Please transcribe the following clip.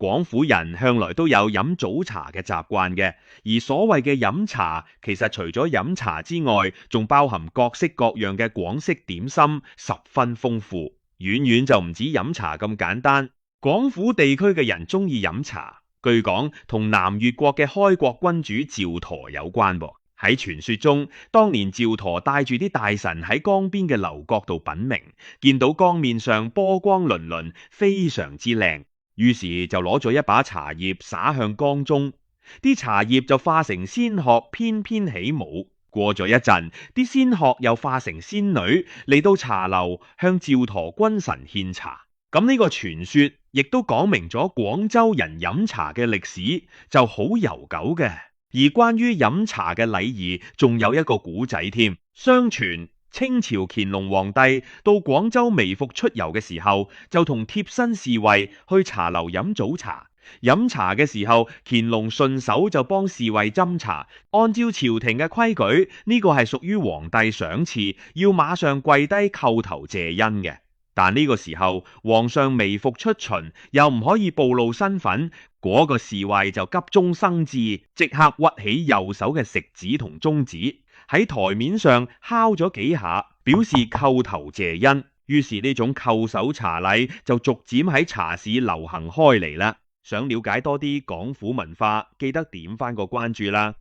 廣府人向來都有飲早茶嘅習慣嘅，而所謂嘅飲茶，其實除咗飲茶之外，仲包含各式各樣嘅廣式點心，十分豐富，遠遠就唔止飲茶咁簡單。廣府地區嘅人中意飲茶，據講同南越國嘅開國君主趙佗有關噃。喺傳說中，當年趙佗帶住啲大臣喺江邊嘅樓閣度品茗，見到江面上波光粼粼，非常之靚。於是就攞咗一把茶葉灑向江中，啲茶葉就化成仙鶴翩翩起舞。過咗一陣，啲仙鶴又化成仙女嚟到茶樓向趙佗君臣獻茶。咁呢個傳說亦都講明咗廣州人飲茶嘅歷史就好悠久嘅。而關於飲茶嘅禮儀，仲有一個古仔添。相傳清朝乾隆皇帝到廣州微服出遊嘅時候，就同貼身侍衛去茶樓飲早茶。飲茶嘅時候，乾隆順手就幫侍衛斟茶。按照朝廷嘅規矩，呢個係屬於皇帝賞賜，要馬上跪低叩頭謝恩嘅。但呢個時候，皇上微服出巡，又唔可以暴露身份，嗰個侍衛就急中生智，即刻屈起右手嘅食指同中指，喺台面上敲咗幾下，表示叩頭謝恩。於是呢種叩首茶禮就逐漸喺茶市流行開嚟啦。想了解多啲廣府文化，記得點返個關注啦。